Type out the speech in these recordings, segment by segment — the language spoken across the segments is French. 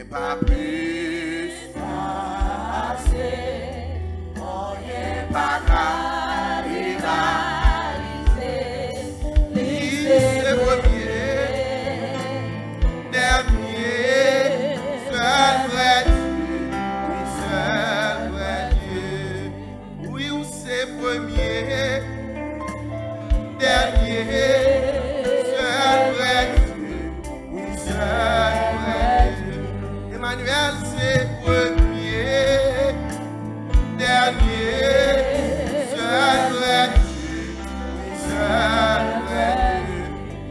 pas plus passer, rien pas réaliser, lycée premier, dernier, seul vrai Dieu, oui seul vrai Dieu, oui ou c'est premier, dernier, seul vrai Dieu, oui seul vrai Dieu, Emmanuel c'est premier, dernier, seul vrai Dieu, oui seul vrai Dieu,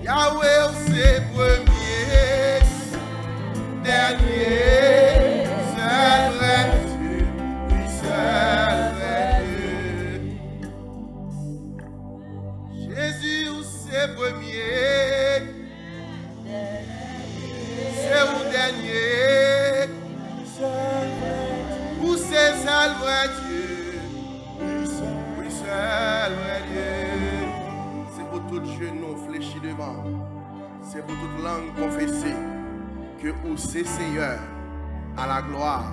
Yahweh c'est premier, dernier, seul vrai Dieu, oui seul vrai Dieu, Jésus c'est premier, c'est ou dernier, ou c'est seul vrai Dieu, oui seul vrai Dieu. C'est pour tout genou fléchi devant, c'est pour toute langue confesser que ou c'est Seigneur à la gloire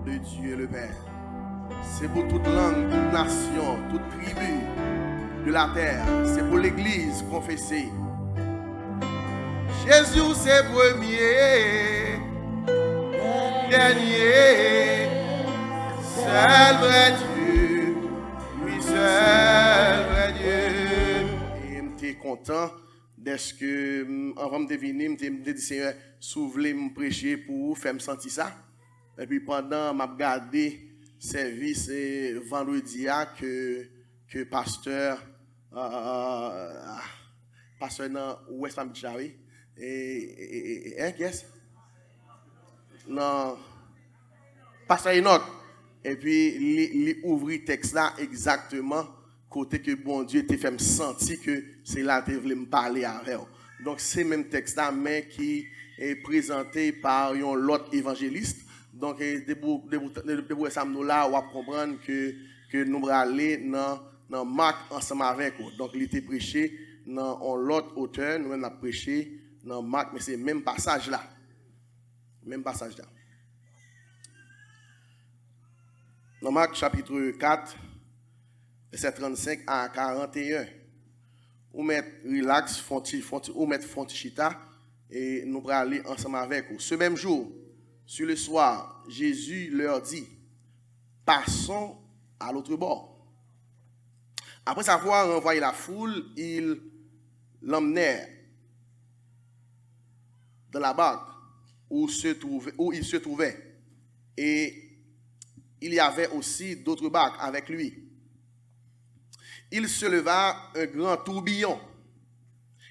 de Dieu le Père. C'est pour toute langue, toute nation, toute tribu de la terre. C'est pour l'église confesser. Jésus c'est premier, dernier, seul vrai Dieu, oui seul vrai Dieu. Et j'étais content d'être que, avant de venir, je me dit Seigneur, si vous voulez me prêcher pour vous, faire me sentir ça. Et puis pendant m'a regardé service vendredi que pasteur dans West Palm Beach et qu'est-ce non pasteur Enoch et puis il ouvrit texte là exactement côté que bon Dieu te fait me sentir que c'est là que voulait me parler avec. Donc c'est même texte là mais qui est présenté par un l'autre évangéliste. Donc de ça nous là on va comprendre que nous allons aller dans Marc ensemble avec vous. Donc il était prêché dans l'autre auteur, nous avons prêché dans Marc mais c'est même passage là. Même passage là. Dans Marc chapitre 4 verset 35 à 41. Ou mettre relax, ou mettre fontichita et nous allons aller ensemble avec vous. Ce même jour, sur le soir, Jésus leur dit, passons à l'autre bord. Après avoir renvoyé la foule, ils l'emmenèrent dans la barque où il se trouvait. Et il y avait aussi d'autres barques avec lui. Il se leva un grand tourbillon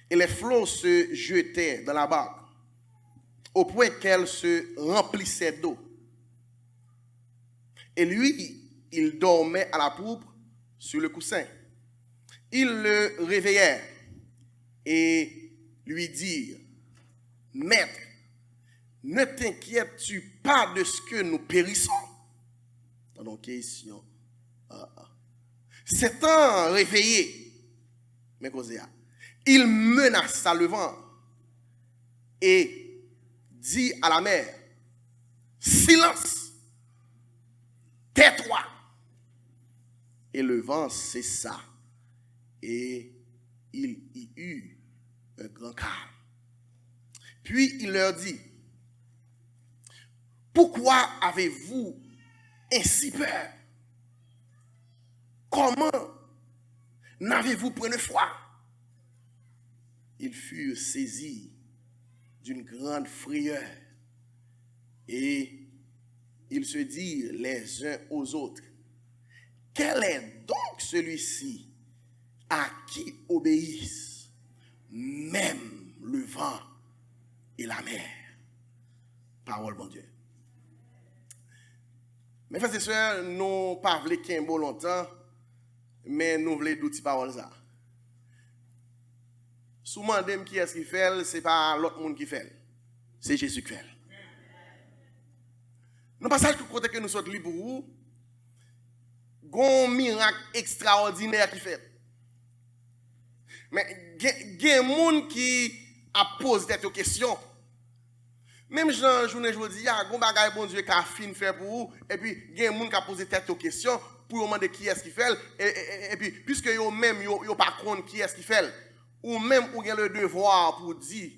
et les flots se jetaient dans la barque au point qu'elle se remplissait d'eau. Et lui, il dormait à la poupe sur le coussin. Ils le réveillèrent et lui dirent, Maître, ne t'inquiètes-tu pas de ce que nous périssons? Dans nos questions. S'étant réveillé, il menaça le vent et dit à la mer, silence, tais-toi. Et le vent cessa et il y eut un grand calme. Puis il leur dit, pourquoi avez-vous ainsi peur? Comment n'avez-vous point de foi? Ils furent saisis d'une grande frayeur et ils se dirent les uns aux autres, quel est donc celui-ci à qui obéissent même le vent et la mer? Parole bon Dieu. Mes frères et sœurs, nous ne parlons pas longtemps, mais nous voulons d'outils paroles ça. Souvent, qui est-ce qui fait, ce n'est pas l'autre monde qui fait. C'est Jésus qui fait. Dans le passage que nous sommes libres pour vous, il y a un miracle extraordinaire qui fait. Mais il y a des gens qui a posé cette question. Même Jean, journée aujourd'hui, il y a un bagage bon Dieu qui a fin fait pour vous, et puis il y a des gens qui ont posé tête aux questions pour demander qui est-ce qui fait, et puis puisque yo même yo pas compte qui est-ce qui fait, ou même ou avez le devoir pour dire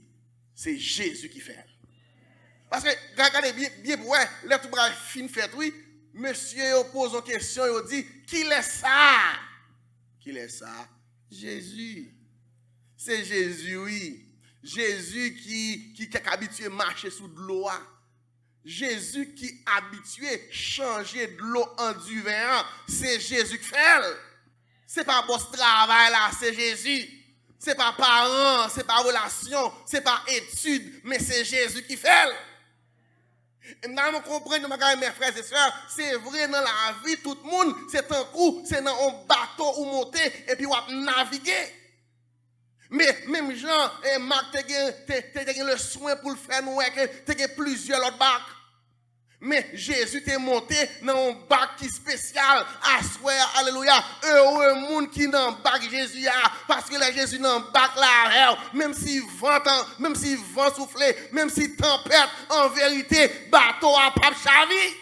c'est Jésus qui fait. Parce que regardez bien pour là tout bagage fin fait oui, monsieur pose une question, il dit qui est ça? Qui est ça? Jésus. C'est Jésus oui. Jésus qui est habitué à marcher sous de l'eau. Jésus qui est habitué à changer de l'eau en du vin. C'est Jésus qui fait. Ce n'est pas boss travail là, c'est Jésus. Ce n'est pas parents, ce n'est pas relation, ce n'est pas études, mais c'est Jésus qui fait. Et maintenant, nous comprenons, mes frères et sœurs, c'est vrai dans la vie, tout le monde, c'est un coup, c'est dans un bateau où monter et puis on naviguer. Mais même Jean et Marc, tu as le soin pour le faire, nous, tu as plusieurs autres bacs. Mais Jésus t'est monté dans un bac qui est spécial. Assoir, alléluia. Heureux monde qui dans le bac Jésus a. Parce que là, Jésus dans le bac là, même s'il vent souffle, même s'il tempête, en vérité, bateau a pas chavi.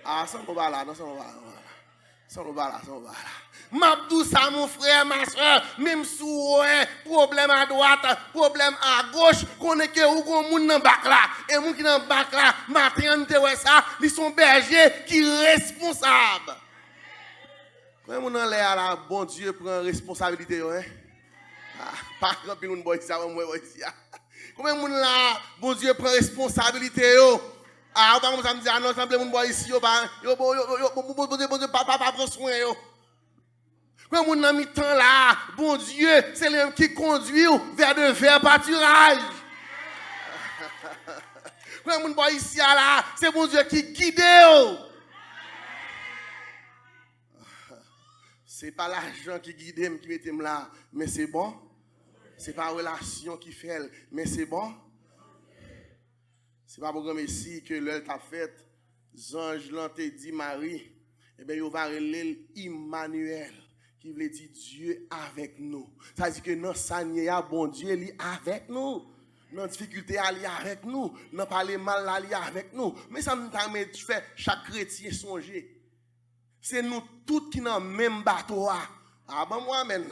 Ah, ça on va là, ça on va là. Ça on va là. M'abdou ça mon frère, ma soeur, même sous problème à droite, problème à gauche, qu'on est que ou gon moun nan bac là et moun qui nan bac là, matin te ouais ça, ils sont bergers qui responsables. Quand moun nan l'air là, bon Dieu prend responsabilité yo hein. Pas grand pile moun boy ça moi ici. Comment moun là, bon Dieu prend responsabilité yo. Ah, on va me dire non, semble moun boy ici yo pas yo pas prendre soin yo. Quand on a mis temps là, bon Dieu, c'est lui qui conduit vers de verts pâturages. Quand on voit ici là, c'est bon Dieu qui guide. C'est pas l'argent qui guide, qui met là, mais c'est bon. C'est pas la relation qui fait, mais c'est bon. C'est pas pour ici que l'heure t'a fait, Zange l'ont dit Marie, eh bien, il va relire Emmanuel. Qui veut dire Dieu avec nous. Ça veut dire que dans sa bon Dieu est avec nous. Dans la difficulté, il est avec nous. Dans parler mal, il est avec nous. Mais ça me permet de faire chaque chrétien songer. C'est nous tous qui dans le même bateau. Ah ben moi, mais non.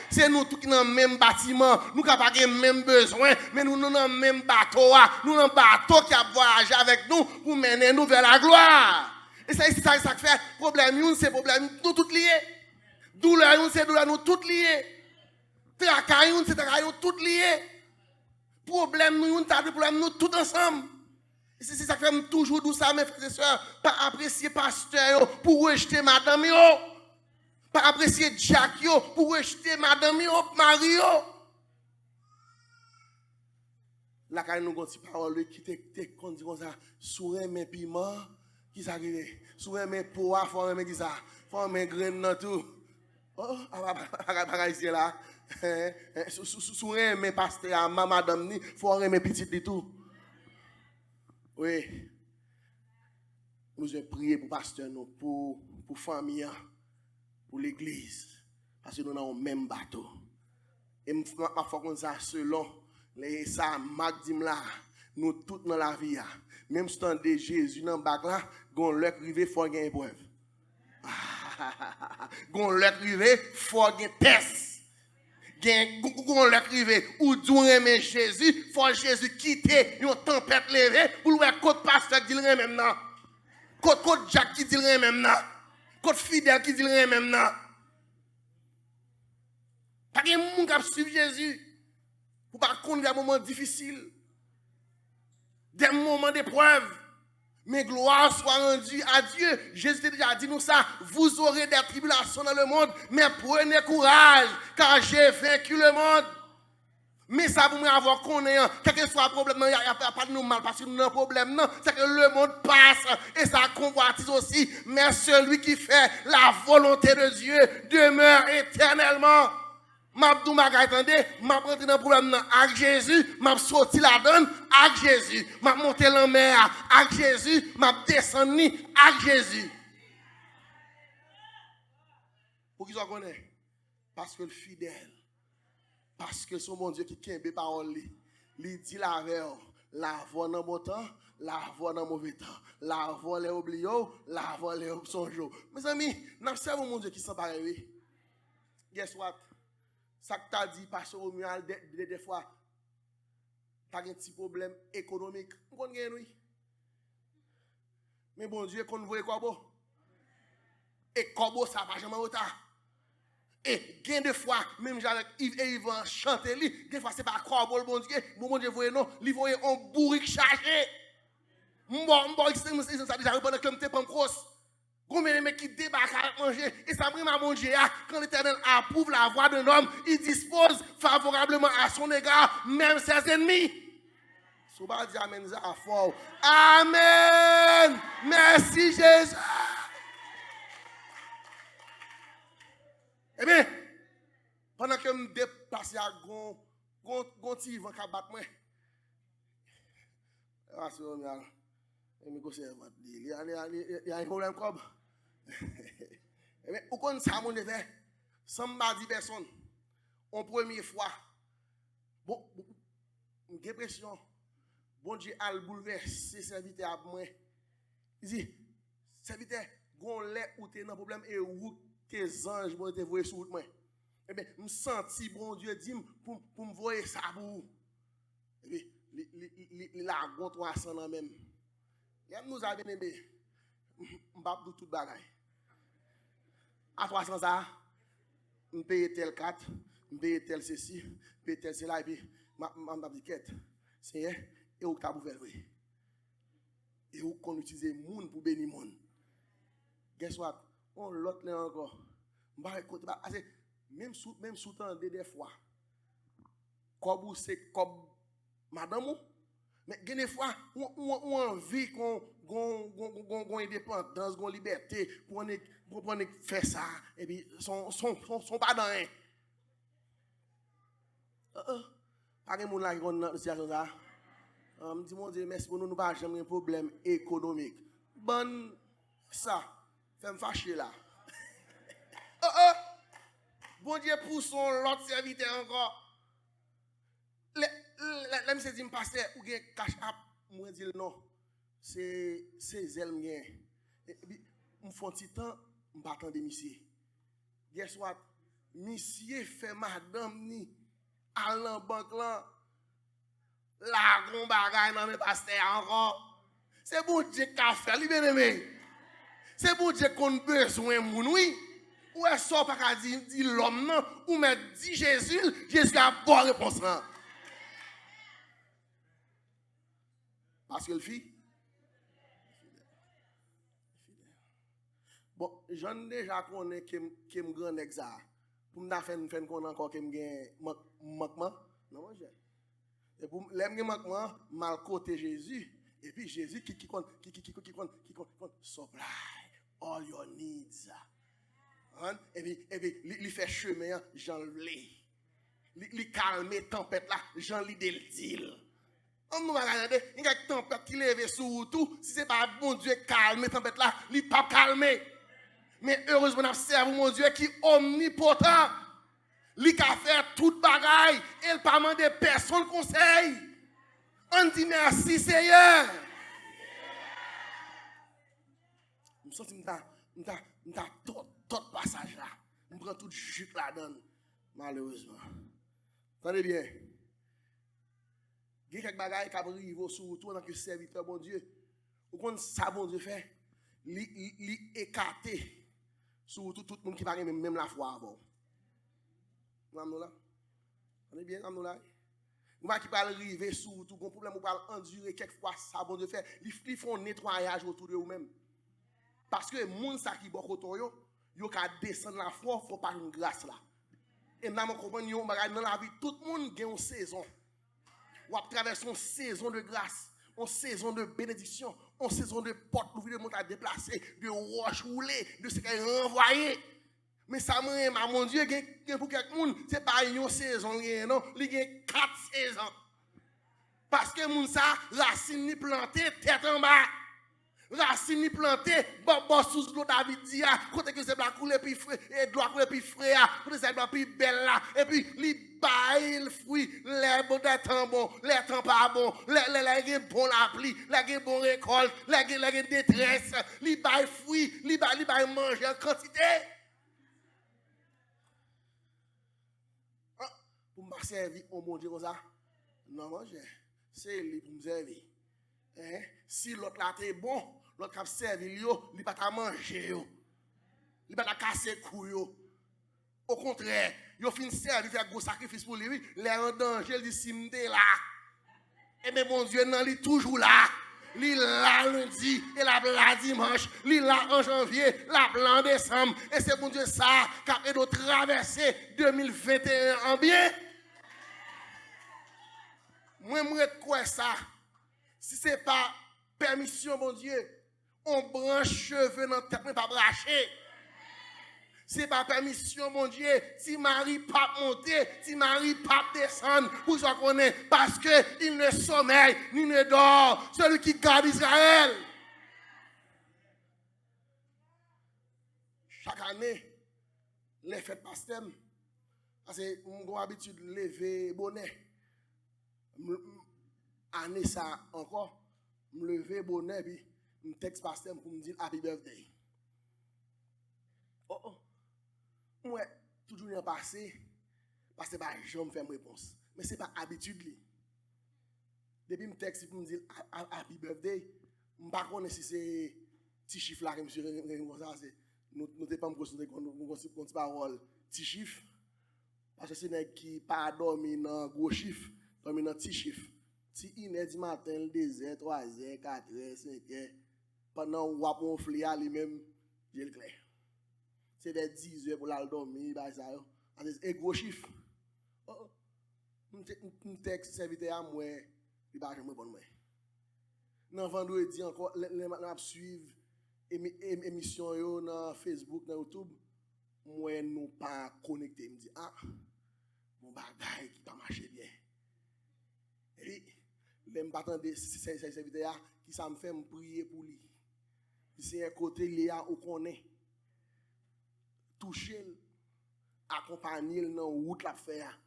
C'est nous tous qui dans le même bâtiment. Nous n'avons pas le même besoin, mais nous dans le même bateau. Nous dans le bateau qui a voyagé avec nous pour mener nous vers la gloire. Et ça fait problème, c'est problème, nous tous liés. Douleur, c'est douleur, nous toutes liées. Tracaillon, c'est tracaillon, toutes liées. Problème, nous, problème, nous tous ensemble. C'est ça que fait toujours d'où ça, mes frères et sœurs. Pas apprécier pasteur pour rejeter madame yo. Pas apprécier Jack yo pour rejeter madame yo, Mario. La quand nous avons une parole qui te conduit comme ça, sourire mes piments, qui s'arrive. Sourire mes pois, faut mes qui ça, faut mes graines dans tout. Oh, pas ici là. Sourire mes pasteurs, madame ni, faut mes petites et tout. Oui. Nous avons prié pour pasteur nous, pour famille, pour l'église, parce que nous avons le même bateau. Et ma foi comme ça selon les ça magdim là, nous tous dans la vie, même si on de Jésus dans le bac là, gon le privé faut gagner épreuve. Gon le privé faut gagner test. Gon le privé ou dou remet Jésus, faut Jésus quitter une tempête levée pour le côté pasteur qui dit le même non. Côté Jack qui dit le même non. Côté fidèle qui dit le même non. Pas de monde qui suivre Jésus. Pour pas connaître des moments difficiles. Des moments d'épreuve. Mais gloire soit rendue à Dieu. Jésus a déjà dit nous ça. Vous aurez des tribulations dans le monde. Mais prenez courage. Car j'ai vaincu le monde. Mais ça pour avoir connaître. Quel que soit le problème, il n'y a pas de nous mal. Parce que nous avons un problème. C'est que le monde passe. Et ça convoitise aussi. Mais celui qui fait la volonté de Dieu demeure éternellement. M'abdou m'a attendé, m'a rentré dans le problème avec Jésus, m'a sorti la donne avec Jésus, m'a monté la mer avec Jésus, m'a descendu avec Jésus. Pour qu'ils soient connus, parce que le fidèle, parce que son bon Dieu qui kembe parole, il dit la veille, la voix dans bon temps, la voix dans mauvais temps, la voix les oubliés, la voix les songeaux. Mes amis, nous avons mon Dieu qui s'en pareil. Guess what? Ça que tu as dit, pasteur Romuald, des fois, tu as un petit problème économique. Vous connaissez, oui? Mais bon Dieu, qu'on voit quoi beau? Et Kobo, ça va jamais autant. Et gain de fois, même avec Yves et Yvan chanter lui, des fois c'est pas Kobo le bon Dieu, voyez non, lui voyez un bourrique chargé. M'bo ça déjà pendant que m'te Pentecôte. Combien de mecs qui débarquent à manger et ça prend à manger quand l'Éternel approuve la voix d'un homme, il dispose favorablement à son égard même ses ennemis. Souba dit amen ça fort. Amen. Merci Jésus. Eh bien, pendant que je me déplace à Gonti, Ivan qui bat moi. Il y a un problème comme. Eh bien, où qu'on ça mon effet? Somebody personne. En première fois. Bon, une dépression. Bon Dieu a bouleversé serviteur à moi. Il dit, serviteur, gon lait ou t'es dans problème et où tes anges vont te voir sur moi. Eh bien, je me senti, bon Dieu, dit pour me voir ça pour vous. Eh bien, il a gon 300 ans même. Il nous a bien aimé. Je ne vais pas tout bagaille. À 300 ans, je paye tel 4, je paye tel ceci, je paye tel cela, et puis je dis quête. Seigneur, et où tu as ouvert? Et où qu'on utilise le monde pour bénir le monde? Guess what? On l'autre là encore. Même sous temps des fois. Comme c'est comme madame, mais des fois, on a envie qu'on indépendance, qu'on liberté, pour faire ça, et puis sont pas dans rien. Pas de monde là qui est dans cette situation là. Je dis, mon Dieu, merci pour nous, nous n'avons jamais un problème économique. Bon, ça, fait me fâcher là. Bon Dieu, pour son l'autre serviteur encore. Là, je dis, pasteur, ou bien cash up, moi dis non. C'est zèle mien. Et puis, me font petit temps, je pas attendre monsieur. Guess what? Monsieur fait madame ni à la banque là. La grande bagaille dans mes pasteurs encore. C'est bon Dieu qui a fait, lui bien aimé. C'est bon Dieu qu'on a besoin de moun, oui. Ou est-ce que pas dire l'homme non, ou mais dit Jésus, Jésus a bonne réponse là. Parce que le fit. Bon, j'en déjà connais qui me grand exa. Pour me faire qu'on encore qui me gagne manquement. Non mon cher. Et pour l'aime manquement mal côté Jésus et puis Jésus qui compte supply all your needs. Et puis il fait chemin Jean l'ai. Il calme tempête là, Jean li del deal. On nous va regarder, il y a une tempête qui lève sur tout, si c'est pas bon Dieu calme tempête là, il pas calmer. Mais heureusement nous servons mon Dieu qui est omnipotent. Li ka faire toute bagaille, elle pas demander personne conseil. On dit merci Seigneur. Je me sens tout passage là. Je prends tout chute là-dedans. Malheureusement. Attendez bien. Il y a quelques bagailles qui arrivent sur tout en tant que serviteur bon Dieu. Ou quand ça bon Dieu fait, li écarté sur tout le monde qui va même la foi avant. Nous là. On est bien nous là. Nous va qui va arriver sur tout problème ou va endurer quelquefois ça bon Dieu fait, ils font nettoyage autour de eux-mêmes. Parce que moun ça qui bok autour yo ka descendre la foi faut pas une grâce là. Et n'a comprendre yo bagay dans la vie tout le monde gagne une saison. Ou à travers une saison de grâce, une saison de bénédiction, une saison de porte ouverte de montagne à déplacer, de roche rouler, de ce qu'elle renvoyer. Mais ça m'a mon Dieu, pour quelqu'un, ce n'est pas une saison, non, il y a 4 saisons. Parce que moun ça, racine ni plantée, tête en bas. Racine ni planté, bon sous l'eau David dit, côté que c'est la couler puis frais, et doit couler puis frais, côté c'est la plus belle là, et puis li bail le fruit, les bon des temps bon, les temps pas bon, les bon la pluie, les bon récolte, les détresse, li bail fruit, li bail manger en quantité. Pour me servir au mon Dieu comme ça, non manger, c'est lui pour me servir. Hein? Si l'autre là est bon, l'autre qui a servi, il va pas manger, il va pas casser couille. Au contraire, il fin servir, faire un gros sacrifice pour lui, il est en danger, il dit si m'te là. Et mais mon Dieu, non, il est toujours là. Il est là lundi, et la dimanche, il est là en janvier, la en décembre. Et c'est mon Dieu ça qui a aidé à traverser 2021 en bien. Moi, je quoi ça? Si ce n'est pas permission, mon Dieu, on branche cheveux dans la tête, mais pas bracher. Si ce n'est pas permission, mon Dieu, si Marie pas monter, si Marie pas descendre, pour ça qu'on est, parce qu'il ne sommeille ni ne dort, celui qui garde Israël. Chaque année, les fêtes pastem, parce que j'ai l'habitude de lever bonnet. Année ça encore, me lever bonnet puis me texte pasteur pour me dire happy birthday. Oh, moi toujours bien passé parce que je me fais une réponse, mais c'est pas habitude li. Depuis me texte pour me dire happy birthday, je pas connais si c'est petit chiffre là que monsieur comme ça c'est nous pas me considérer comme parole petit chiffre parce que c'est nèg qui pas dormi dans gros chiffre, dormi dans petit chiffre. Si 1h du matin, 2h, 3h, 4h, 5h, pendant qu'on va gonfler lui-même, j'ai le clair. C'est vers 10h pour aller dormir, c'est un gros chiffre. Un texte serviteur à moi, il va jamais bon moi. Dans vendredi encore, les suivre émission sur Facebook, sur YouTube, moi nous pas connecté, me dit mon bagage qui pas marcher bien. Et même pas attendre ces serviteurs qui ça me fait me prier pour lui. C'est un côté Léa où qu'on est. Toucher, accompagner dans route la faire.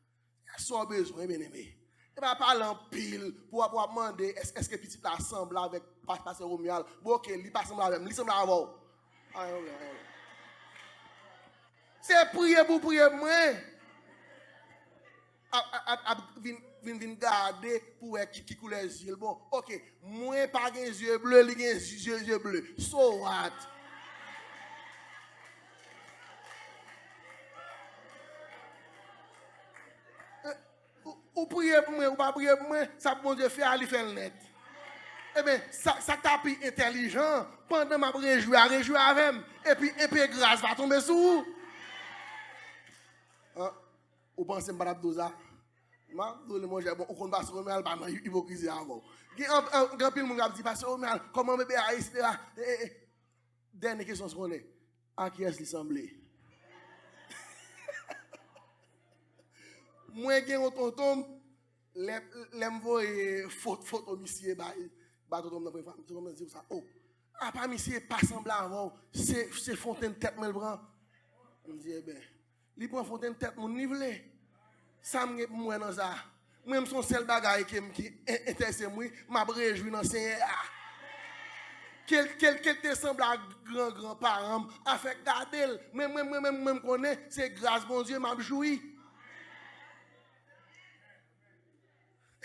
Sans besoin bien aimé. Et pas parler en pile pour demander est-ce que petit la semble avec pasteur Romuald. Bon OK, il pas semble avec, il semble avec. C'est prier pour prier moi. Vin garder pour qui coule les yeux. Bon, OK, moi pas les yeux bleus, les yeux bleus. So what? Ou prier pour moi, ou pas prier pour moi, ça pour mon Dieu faire aller faire le net. Eh bien, ça t'a pris intelligent pendant ma réjouir avec et puis grâce va tomber sur vous. Ou pensez que je ne vais pas on compte pas sur le mal, hypocrisie avant. Grand pile moun dit parce que comment bébé a etc. Dernière question ce qu'on est. À qui est-ce qu'il semblait? Moi gen un tonton l'aime voir photo monsieur ba tonton dans femme tout monde dit ça. Oh, pas monsieur pas semblant avant, c'est fontaine tête me prend. On dit eh ben, li prend fontaine tête mon nivelé. Ça me moi dans ça. Moi son seul bagage qui intéresse moi, m'a réjoui dans Seigneur. Quel te semble à grand parent a fait garder même connaît c'est grâce bon Dieu m'a joui.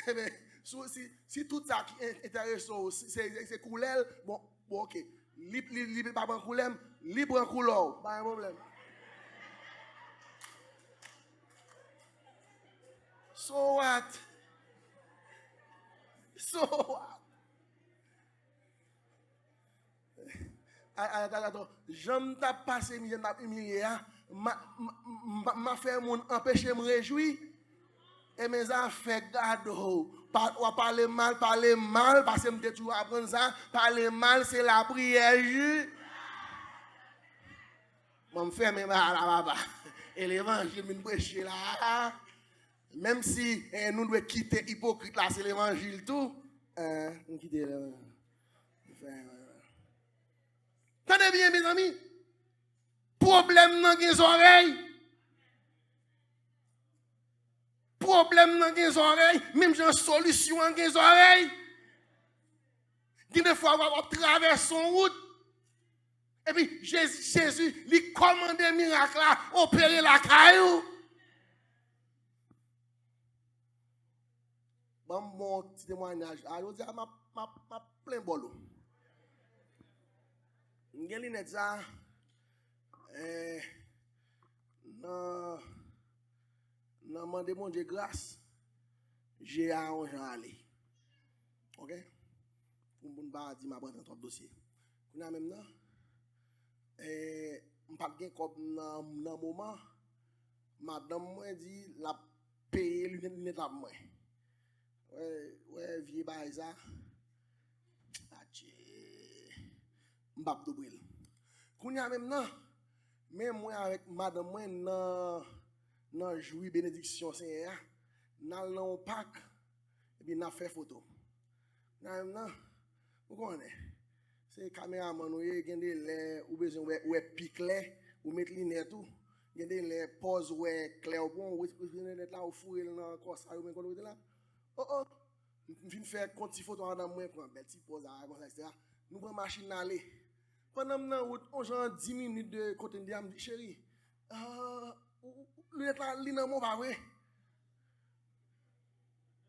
Eh ben si tout ça qui intéresse c'est couleur bon OK. Li pas prend couleur, li prend couleur, pas un problème. So what? So what? Attends, j'aime ta passer humilié, m'a fait mon empêcher me réjouir. Et mes affaires gado, parler mal, parce que je toujours apprendre ça, parler mal c'est la prière. Je me fais mes mal et l'évangile me prêcher là. Même si nous devons quitter hypocrite là, c'est l'évangile tout. On quitte là. bien, mes amis. Problème dans les oreilles. Problème dans les oreilles. Même j'ai une solution dans les oreilles. Des fois, on traverse son route. Et puis, Jésus lui commande un miracle là, opérer la caillou. Bon petit témoignage. Je dis, ma plein bolo. Je dis, ça. Non, demande mon Dieu grâce. J'ai arrangé à aller. OK? Pour ne pas dire ma boîte dans ton dossier. Vous avez même non? Je ne pas comme dans le moment. Madame m'a dit la payer lunette à moi. Ouais, vieux baïsa. M'bap doubril. Kounya même non. Mais moi avec madame moi nan joui bénédiction Seigneur. Nan l'on Pâques et puis n'a fait photo. Nan non. Vous connaissez. C'est caméraman ou gen des les ou besoin ouais piclet ou mettre lunettes tout. Gen des les pose ouais clair bon ou lunettes là ou fouiller dans corps ça ou men kon là. Oh, je viens faire un petit photo en moi, prendre un petit pause, etc. Nous prenons machine à aller. Pendant que on a 10 minutes de côté de me dit, chérie, lunette là, lunette, mon pas vrai.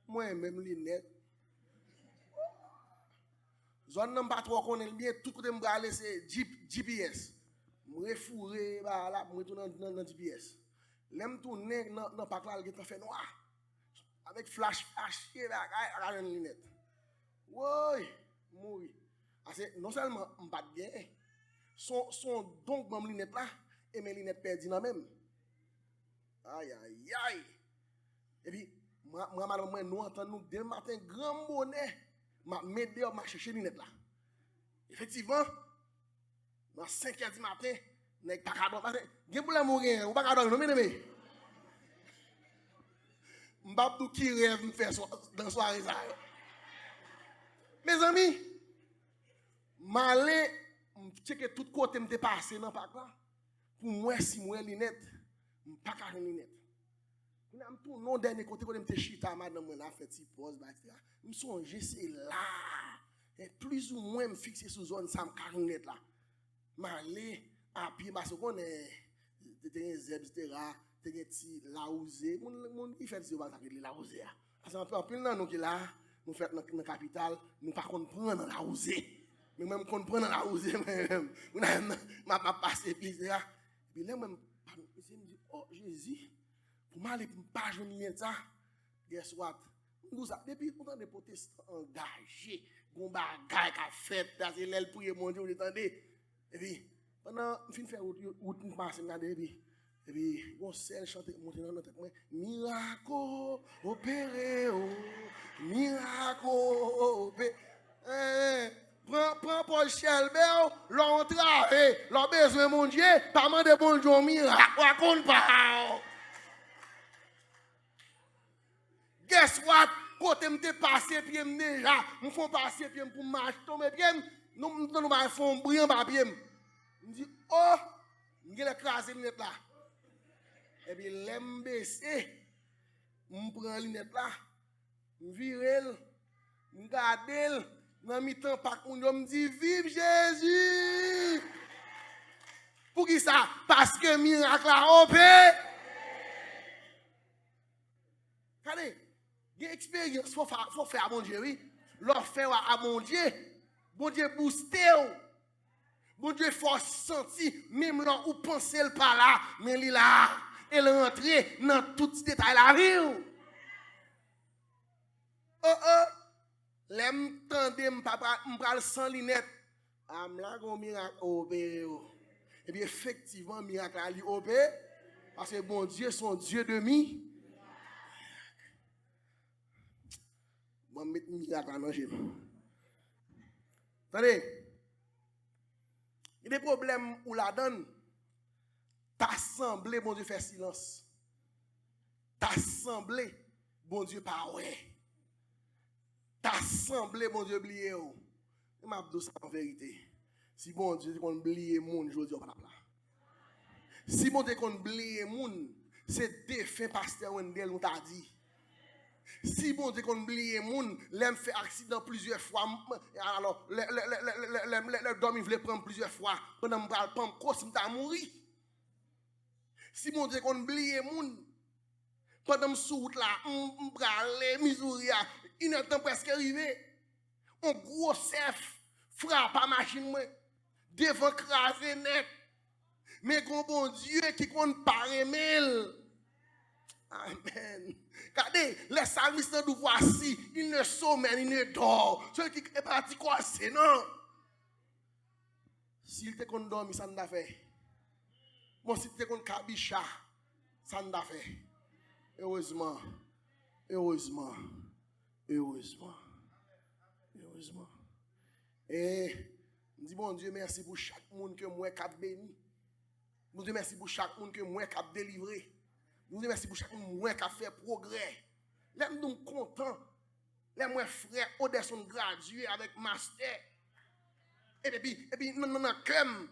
Moi, même lunette. Zone n'a pas trop connaît bien, tout côté me aller c'est GPS. Me refourrer, là, me retourner dans GPS. L'aime tourner dans pas là, il fait noir. Avec flash, à une lunette. Oui, oui. Non seulement je ne pas bien, son donc mon lunette là, et mes lunettes perdues dans même. Aïe, aïe, aïe. Et puis, madame, nous entendons dès le matin, grand bonnet, ma m'aider à chercher les lunettes là. Effectivement, dans 5 h du matin, je n'ai pas qu'à dormir. Je ne sais pas qu'à dormir, non, mais. M'babdou qui rêve me faire dans soirée ça. Mes amis, m'aller checker tout côté me passé dans pas là. Pour moi si moi lunette, m'pas ka lunette. N'a me tout non dernier côté côté me chita madame on a fait petit pause etc. Me songe c'est là. Et plus ou moins me fixer sur zone ça me ka lunette là. M'aller à pied parce qu'on est des etc. Ti laouzé mon il fait c'est pas ça que laouzé parce en pile nan nous qui là nous fait dans capitale nous pas comprendre laouzé mais même comprendre laouzé même m'a passé puis là puis là même je me dis oh Jésus pour m'aller pas joindre ça guess what nous ça depuis pourtant des protestants engagés gon bagay qu'a fait c'est l'aile prier mon Dieu entendez et puis pendant fin faire route passer regarder et puis, on s'est chanté, monté dans notre tête, miracle, opéré, miracle, opéré. Prends Paul Shelbert, l'entrave, l'on besoin mon Dieu, pas de bon Dieu, miracle, raconte pas. Guess what? Côté m'te passé, puis déjà, me font passer, puis pour marcher, tomber, puis nous font brillant, puis me dit, oh, m'gèle écraser net là. Et puis, l'aime baissé, je prends la lunette là, je vire, je garde, dans mi-temps, par contre, je me dis, vive Jésus! Pour qui ça? Parce que miracle a opéré. Regardez, il y a une expérience, il faut faire à mon Dieu, oui. L'offre faire à mon Dieu, bon Dieu booster. Bon Dieu force sentir, même là où penser le pas là, mais il là. Elle rentre dans tout détail la vie. L'aime tendez m'pral sans lunette. Am la gon miracle opéré. Et bien effectivement miracle a li opéré parce que bon Dieu son Dieu de mi. Bon mettre miracle en manger. Attendez. Il y a des problèmes où la donne. T'assemblé, bon Dieu, fait silence. T'assemblé, bon Dieu, pas ouais. T'assemblé, bon Dieu, oublié. Je m'a dit ça en vérité. Si bon Dieu qu'on oublier moun, je dis pas là. Si bon Dieu qu'on oublier moun, c'est défait pasteur Wendel nous t'a dit. Si bon Dieu qu'on oublie moun, l'aime fait accident plusieurs fois. Alors, le dormi voulait prendre plusieurs fois. Pendant que je prends cause, je suis mort. Si bon Dieu qu'on oublie moun, pendant que je suis là, je prends Missouri, il est temps presque arrivé. Un gros chef frappe à machine, devant craser net. Mais bon Dieu qui compte par email. Amen. Regardez, les salmistes nous voici, ils ne sommeillent, ils ne dorment. Ceux qui est parti quoi, c'est non. S'il te qu'on dormi, ça n'a fait. Bon, s'il te qu'on kabicha, ça n'a fait. Heureusement, heureusement, heureusement, heureusement. Et, je dis bon Dieu, merci pour chaque monde que moi cap béni. Bon Dieu, merci pour chaque monde que moi cap délivré. Nous merci pour chaque monde qui a fait progrès. Là, nous sommes contents. Là, moi, frère, Odesson gradué avec master. Et puis, non, comme.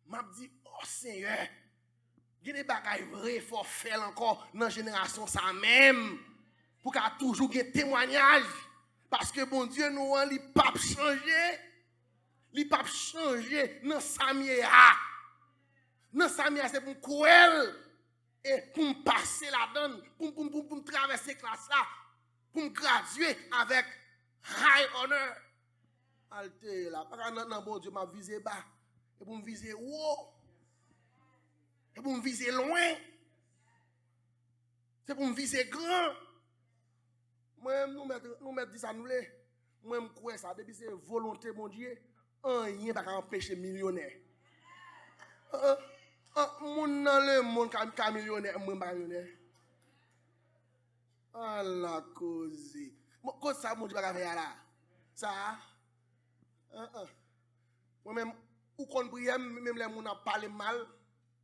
M'a dit, oh Seigneur, il y a des bagages vrais, il faut faire encore dans la génération ça même. Pour qu'il y ait toujours des témoignages. Parce que bon Dieu, nous, il ne peut pas changer. Il ne peut pas changer dans sa mienne. Non, ça c'est pour cruel et pour me passer la donne, pour me traverser classe là, pour me graduer avec high honor. Alte là, parce que non, bon Dieu m'a visé bas, et pour me viser haut, et pour me viser loin, c'est pour me viser grand. Moi, nous mettre dit ça, nous les, moi, je crois ça, depuis c'est volonté, mon Dieu, rien ne va empêcher millionnaire. Moun nan le monde ka millionnaire, moi pas millionnaire. Ah la cause. Cause ça mon Dieu pas faire là. Ça. Moi même ou kon prière même les moun a parlé mal,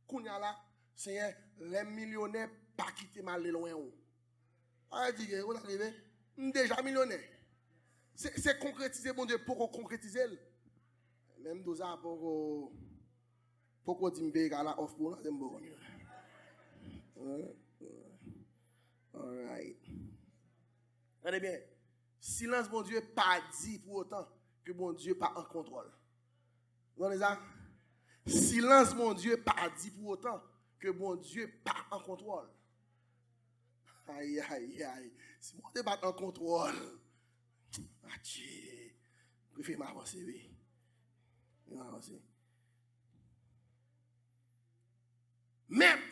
kounya là, Seigneur, les millionnaires pas quitter mal loin ou. Ah dit on arrivé, déjà millionnaire. C'est concrétiser mon Dieu pour concrétiser. Même deux ans pourquoi tu me payes la offre pour nous? All right. Regardez bien. Silence, bon Dieu, pas dit pour autant que bon Dieu pas en contrôle. Vous voyez ça? Silence, mon Dieu, pas dit pour autant que bon Dieu pas en contrôle. Aïe, aïe, aïe. Si bon Dieu pas en contrôle, je préfère m'avancer, oui. M'avancer. Maître,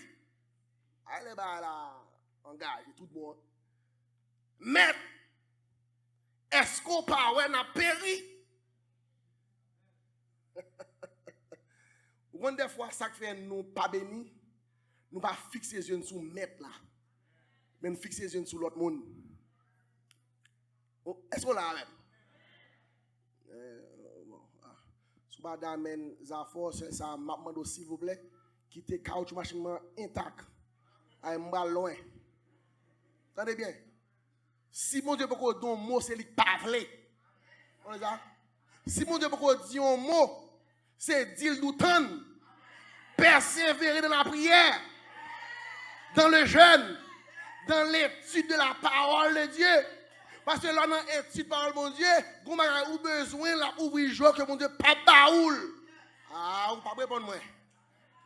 allez bah là, engage tout le monde. Maître, est-ce qu'on parle n'a péri? Ou des fois ça fait nous pas béni, nous pas fixer les yeux sur maître là, mais nous fixer les yeux sur l'autre monde. Est-ce qu'on l'a même? Si vous avez des forces, ça m'a demandé s'il vous plaît. Qui te caoutchouc machine intact. À un loin. Attendez bien. Si mon Dieu peut dire un mot, c'est lui parler. Si mon Dieu peut dire un mot, c'est dire nous tendre. Persévérer dans la prière, dans le jeûne, dans l'étude de la parole de Dieu. Parce que là, dans l'étude de la parole de mon Dieu, vous avez besoin d'ouvrir le jour que mon Dieu pas baoule. Ah, vous ne pouvez pas répondre moi.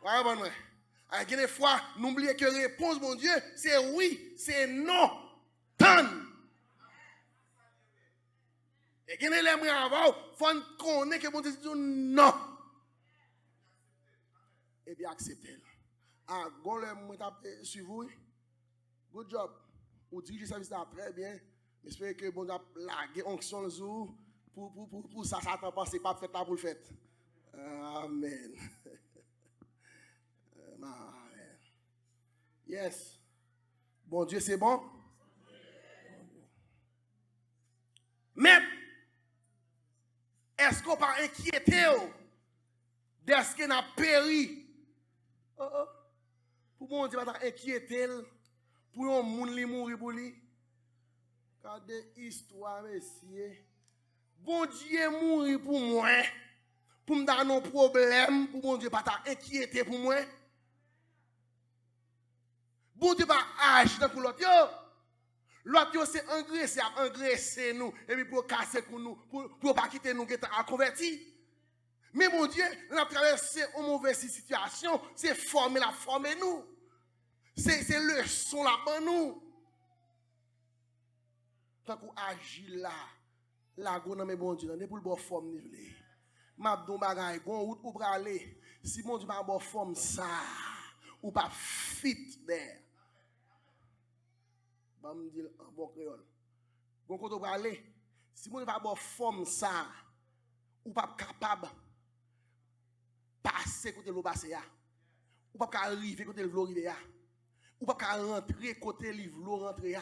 Il y a des fois, n'oubliez que la réponse, mon Dieu, c'est oui, c'est non. Tant. Et il y a des gens avant, il faut connaître que mon Dieu dit non. Et bien accepter. Ah, bon, le suivre vous. Good job. Vous dirigez le service là très bien. J'espère que bon Dieu a lagué onction le jour pour ça, ça t'en passe pas fait là pour le fait. Amen. Amen. Yes. Bon Dieu, c'est bon? Mais, est-ce qu'on pas inquiété d'est-ce qu'on a péri? Pour bon Dieu, pas inquiété pour un monde qui mourir pour lui. Regardez l'histoire, messieurs. Bon Dieu mourir pour moi, pour me donner un problème, pour bon Dieu pas t'inquiéter pour moi. Bon Dieu pas agir pour l'autre. L'autre c'est engraisser nous et puis pour casser pour nous, pour pas quitter nous qui à convertir. Mais mon Dieu, on a traversé une mauvaise situation, c'est former nous. C'est leçon là pour nous. Tant qu'on agit là, là go dans mes bon Dieu, n'est pour le bon forme nivelé. M'a don bagay, bon route ou aller. Si mon Dieu pas bon forme ça, ou pas fit there. Ba me dire en bon créole. Bon côté pour aller, si mon Dieu pas bon forme ça, ou pas capable passer côté l'eau passer ya. Ou pas arriver côté l'eau arriver ya. Ou pas rentrer côté l'eau rentrer ya.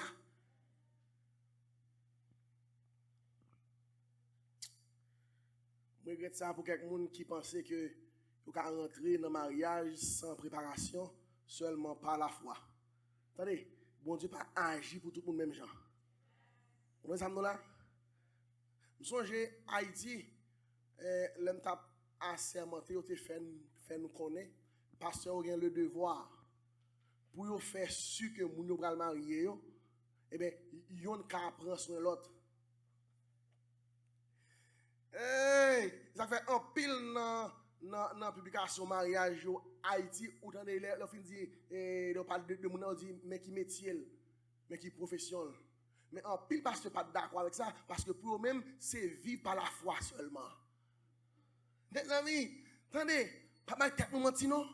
Je regrette ça pour quelqu'un qui pensait que vous pouvez rentrer dans le mariage sans préparation, seulement par la foi. Attendez, bon Dieu pas agir pour tout le monde même genre. Vous voyez ça là? Je songe Haïti, l'homme t'a assermenté, il fait nous connaître, pasteur a le devoir pour faire sûr que moun yo pral marier yo, eh bien, yon ka prend soin l'autre. Ça fait un pile dans la publication mariage Haïti, où on a fin dit, on parle de moun on dit, mais qui métier, mais qui profession. Mais en pile parce que pas d'accord avec ça, parce que pour eux-mêmes, c'est vivre par la foi seulement. Mes amis, attendez, pas mal tête nous mentir non?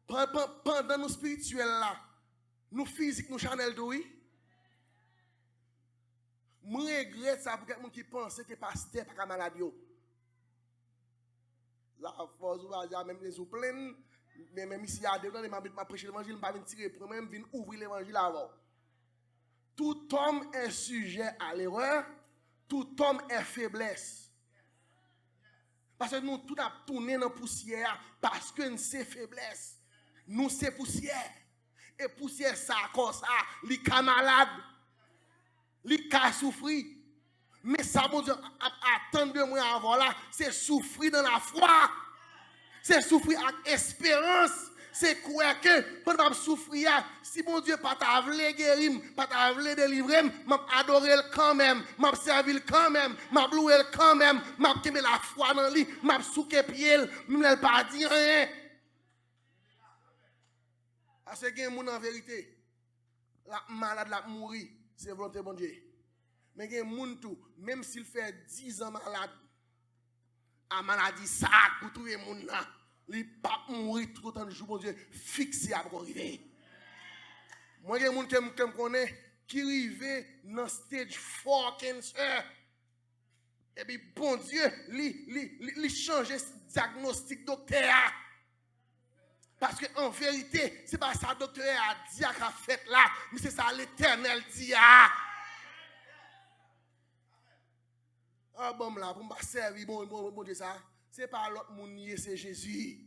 Pendant nous spirituels là, nous physiques, nous chanel de oui. Je regrette ça pour quelqu'un qui pense que pasteur pas malade. La force va dire même les ou plein, mais même ici à dedans, m'a prêcher l'évangile, m'a venir tirer pour même venir ouvrir l'évangile avant. Tout homme est sujet à l'erreur, tout homme est faiblesse. Parce que nous tout a tourné dans la poussière parce que nous c'est faiblesse. Nous c'est poussière. Et poussière ça comme ça, li ka malade. Li ka souffrir. Mais ça bon Dieu attendre de moi avant là, c'est souffrir dans la foi. C'est souffrir avec espérance. C'est quoi que pendant que je souffrir, si mon Dieu pas t'a voulu guérir, pas t'a voulu délivrer, m'a adoré quand même, m'a servi quand même, m'a loué quand même, m'a mis la foi dans lui, m'a souqué pied, m'a pas dit rien. Parce que il y a en vérité, la malade la mourir, c'est volonté de bon Dieu. Mais il y a des tout, même s'il fait 10 ans malade, la maladie ça pour trouver les gens là. Il ne pas mourir tout autant de jours, mon Dieu, fixé à arriver. Moi, il y a des gens qui me connaissent qui arrivent dans le stage 4 cancer. Et puis, bon Dieu, il change le diagnostic docteur. Parce qu'en vérité, ce n'est pas ça le docteur a dit qu'il a fait là, mais c'est ça l'Éternel dit. Ah bon, là, pour me servir, bon Dieu, ça. Ce n'est pas l'autre monde, c'est Jésus.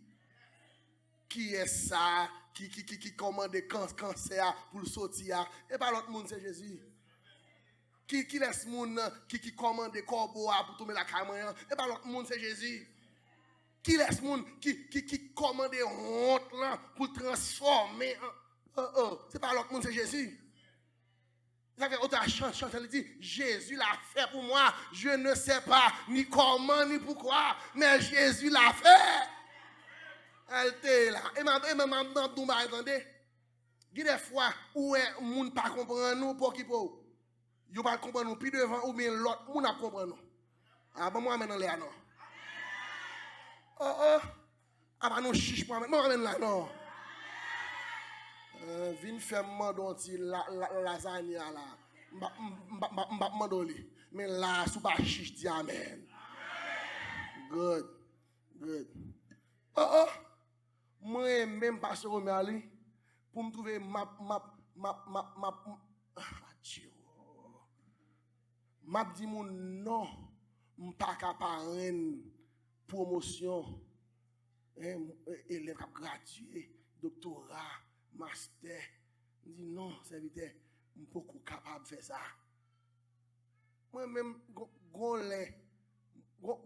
Qui est ça? Qui commande le cancer pour le sortir? Et pas l'autre monde, c'est Jésus. Qui laisse le monde qui commande le corbeau pour tomber la caméra? Et pas l'autre monde, c'est Jésus. Qui laisse le monde qui commande les honte là pour transformer? C'est pas l'autre monde, c'est Jésus. Ça fait autre chance, elle dit, Jésus l'a fait pour moi. Je ne sais pas ni comment ni pourquoi, mais Jésus l'a fait. Elle était là. Et maman, attendez. Il y a des fois où les gens ne pas comprendre nous pour qui pour. Ils ne pas comprendre nous plus devant ou bien l'autre monde ne comprendre nous. Ah bon, moi maintenant là non. Ah bah non chiche moi maintenant là non. Vin faire mandon ti lasagne là. M'ba mandoli. Mais là sous pas chiche di amen. Good. Moi même pasteur Romali pour me trouver m'a dit mon non, m'pas capable promotion élève gradué, doctorat, master. Je dis non, serviteur, je suis beaucoup capable de faire ça. Moi-même,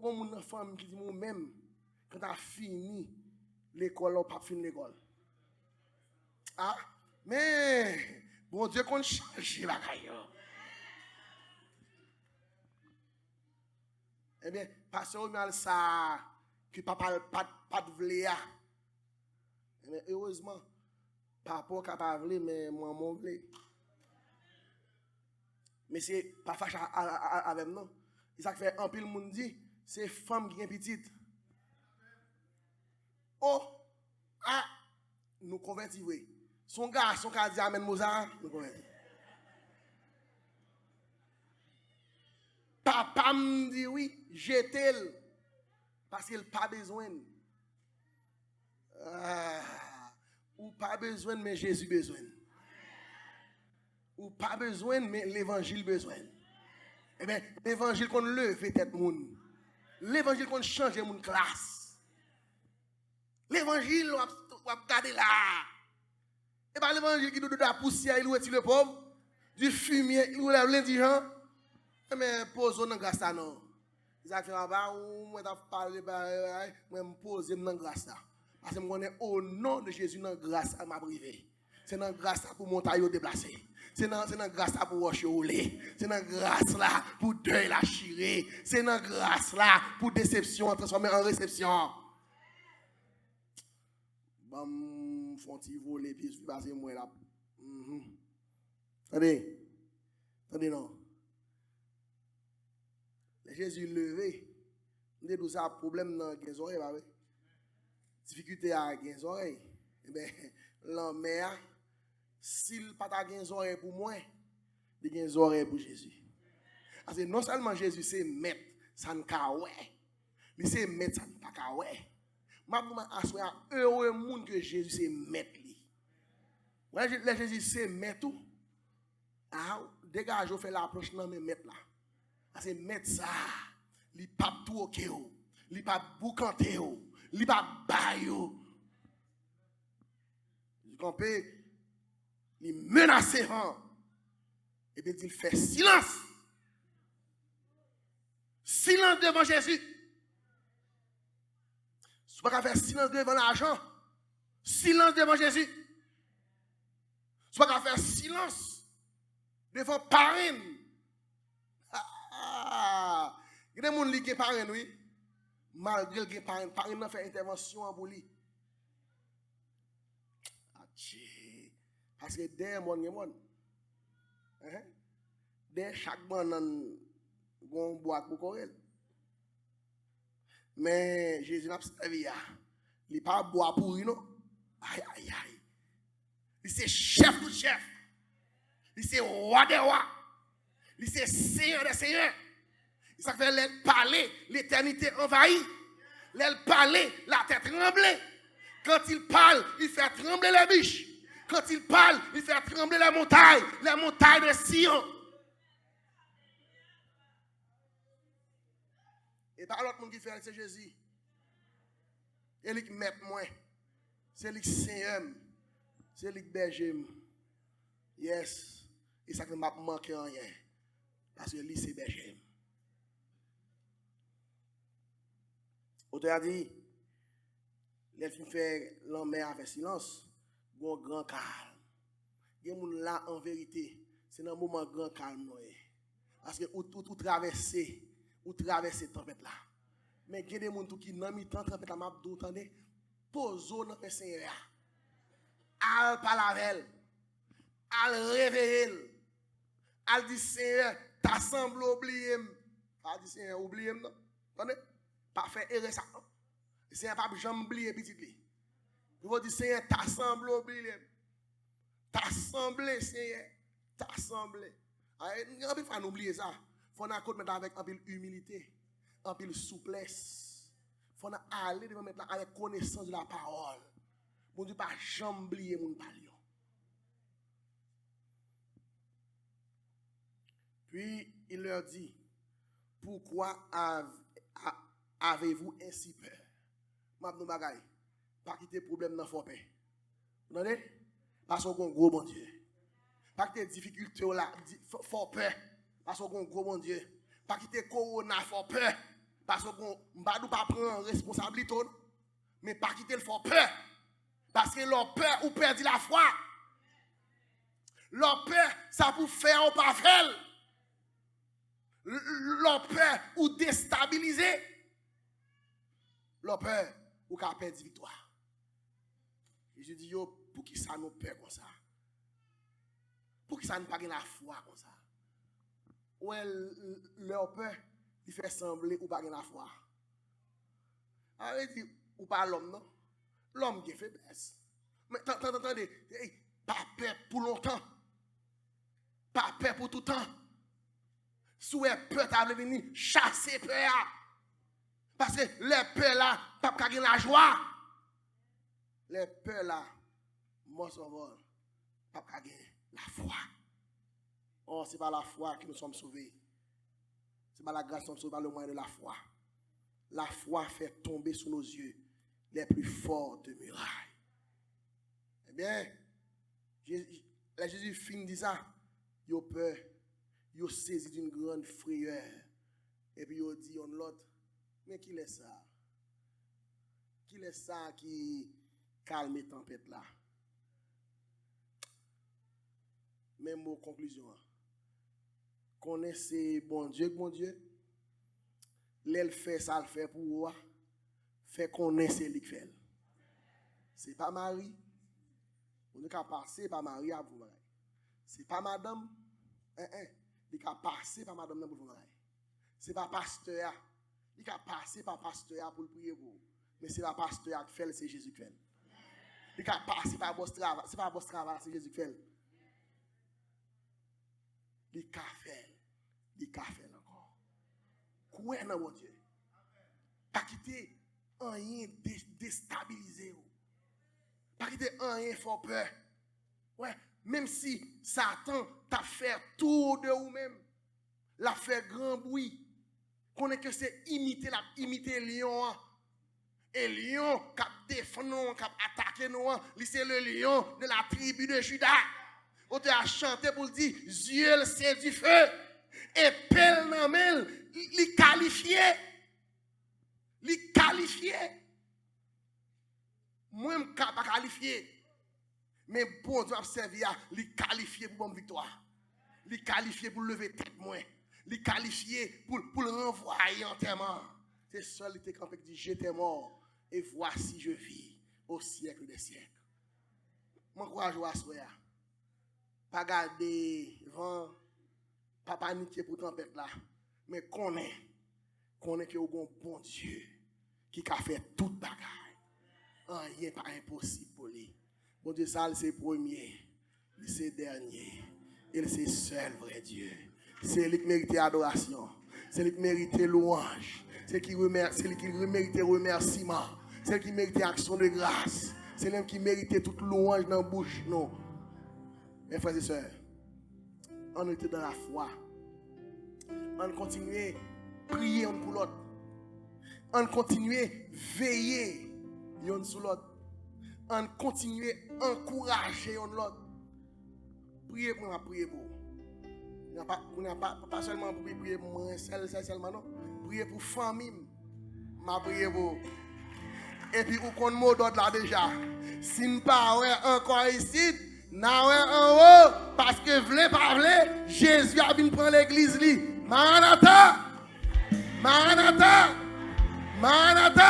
Mon femme qui dit moi-même, quand tu as fini l'école, on pas fini l'école. Ah, mais bon Dieu, qu'on change la caille. Eh bien, pasteur mal ça que papa pas de vléa. Eh bien, heureusement, papa capable vle mais maman vle. Mais c'est pas fâche avec non. Et ça fait un pile monde dit, c'est femme qui est petite. Oh, ah, nous convertis oui. Son garçon qui a dit amène Mozart, nous convertis. Papa me dit oui, jetez-le. Parce qu'il n'a pas besoin. Ou pas besoin, mais Jésus besoin. Ou pas besoin, mais l'évangile besoin. Eh bien, l'évangile qu'on leve tête moun. L'évangile qu'on change mon classe. L'évangile, on va regarder là. Et pas l'évangile qui nous donne la poussière, il retire le pauvre. Du fumier, il nous lève l'indigent. Mais posons dans grâce à nous. Ils ont fait moi parler, moi me poser dans grâce à. Parce que moi au nom de Jésus dans grâce à ma privée. C'est dans grâce pour montagne déplacer. C'est dans grâce pour rocher rouler. C'est dans grâce là pour deuil la chirer. C'est dans grâce là pour déception transformer en réception. Bam, font-ils voler puis je passer moi là. Attendez non. Jésus levé, nous avons ça problème dans les oreilles, pas vrai? Difficulté à les oreilles. Eh bien, l'homme, s'il n'a pas les oreilles pour moi, il a les oreilles pour Jésus. Parce que non seulement Jésus c'est maître, ça ne pas ouais. Mais c'est maître, ça ne pas ouais. Je suis heureux monde que Jésus c'est maître. Ouais, Jésus c'est maître tout. Ah, dégage, fait l'approche dans mes maîtres là. C'est mettre ça, il pas tout ok, il pas boucanté, il pas baillou. Vous comprenez? Il menace et bien il fait silence. Silence devant Jésus. Tu ne peux pas faire silence devant l'argent. Silence devant Jésus. Tu ne peux pas faire silence devant parrain. Il y a des gens qui ont parrain, oui. Malgré que parrain, parrain a fait intervention pour lui. Parce que des gens, il y a des gens. Des chaque monde a une boîte pour courir. Mais Jésus n'a pas servi. Il n'est pas bois pour lui, non? Aïe, aïe, aïe. Il c'est chef de chef. Il c'est roi des rois. Il c'est seigneur des seigneurs. Ça fait l'air parler, l'éternité envahie. L'air parler, la tête tremblée. Quand il parle, il fait trembler les biches. Quand il parle, il fait trembler les montagnes de Sion. Et pas l'autre monde qui fait, c'est Jésus. Et lui qui met moi. C'est lui qui seigneur. C'est lui qui berger. Yes. Et ça ne m'a pas manqué rien. Parce que lui, c'est berger. Auteur a dit, les filles fait l'homme avec silence, bon grand calme. Il y a des gens là en vérité, c'est dans un moment grand calme. Parce que ou traverser tempête là. Mais il y a des gens qui n'ont pas tant tempête là, m'a entendez, posez dans le Seigneur. Al parler, al réveiller, al dit Seigneur, t'as semblé oublier. Al dit Seigneur, oublier non. Attendez? Pas faire erreur ça. Seigneur pas jamais oublier petit lui. Il va dire Seigneur t'as semblé oublier. T'as semblé Seigneur, t'as semblé. On peut pas oublier ça. Faut na côté mettre avec un peu humilité, un peu souplesse. Faut na aller devant mettre avec connaissance de la parole. Bon Dieu pas jamais oublier mon parole. Puis il leur dit pourquoi avez-vous ainsi peur? Mabnou bagay, pas quitter problème dans fort paix. Vous entendez? Parce qu'on a un gros bon Dieu. Pas quitter difficulté là, fort peur. Parce qu'on a un gros bon Dieu. Pas quitter corona fort peur. Parce qu'on ne pas prendre responsabilité. Mais pas quitter le fort peur. Parce que leur peur ou perdre la foi. Leur peur, ça pour faire ou pas faire. Leur peur ou déstabiliser. Leur peur ou qu'à perdre victoire. Et je dis, yo, pour qui ça nous peur comme ça? Pour qui ça ne pas la foi comme ça? Ouais, leur peur, il fait sembler ou pas la foi. Alors, il dit, ou pas l'homme, non? L'homme qui fait baisse. Mais attendez, pas peur pour longtemps. Pas peur pour tout temps. Souhait peur t'as venir chasser peur. Parce que les peurs là, pas gagner la joie. Les peurs là, moi sauveur, pas gagner la foi. Oh, c'est pas la foi que nous sommes sauvés. C'est pas la grâce que nous sommes sauvés par le moyen de la foi. La foi fait tomber sous nos yeux les plus fortes murailles. Eh bien, Jésus finit dit ça. Il a peur. Il a saisi d'une grande frayeur. Et puis il a dit on l'autre, mais qui est ça? Qui est ça qui calme les tempêtes là? Même mot conclusion. Connaissez bon Dieu, l'elle fait ça, le fait pour vous. Fait connaître lui qui fait. C'est pas Marie. On n'est qu'à passer par Marie à vous. C'est pas madame. Il a passé par madame pour vous. C'est pas pasteur. Il a passé par pasteur pour le prier vous. Mais c'est pas pasteur qui fait, c'est Jésus qui fait. Il a passé par boss travail. C'est pas boss travail, c'est Jésus qui fait. Il a fait encore. Quoi dans mon Dieu? Pas quitter rien déstabiliser. Pas quitter rien fort peur. Ouais, même si Satan t'a fait tout de vous-même, l'a fait grand bruit, qu'on est que c'est imiter lion. Et lion qui défend nous, qui attaque nous, c'est le lion de la tribu de Juda. On te a chanté pour dire, Dieu c'est du feu. Et pelle namel, li qualifié. Moi, je ne suis pas qualifié. Mais bon Dieu a servi à li qualifié pour bonne victoire. Li qualifié pour lever tête moins. Li qualifié pour le renvoyer entièrement. C'est seul qui campé qui dit, j'étais mort et voici je vis au siècle des siècles. Mon courage à soya. Pas garder vent, pas paniquer pour tempête là, mais connaît que au bon Dieu qui a fait toute bagaille. Rien pas impossible pour lui. Bon Dieu, ça c'est premier, c'est dernier, et c'est seul vrai Dieu. C'est lui qui mérite adoration, c'est lui qui mérite louange, c'est lui qui mérite remerciement, c'est lui qui mérite action de grâce, c'est lui qui mérite toute louange dans la bouche. Non. Mes frères et sœurs, on était dans la foi. On continue à prier un pour l'autre. On continue à veiller un sur l'autre. On continue à encourager l'autre. Priez pour moi, priez pour vous. Pas seulement pour prier pour moi, seulement non. Priez pour famille. Ma priez pour. Et puis, vous connaissez le mot d'ordre là déjà. Si nous ne pas encore ici, Nawe en haut, parce que vle pas vle, Jésus a venu prendre l'église li. Maranatha! Maranatha! Maranatha!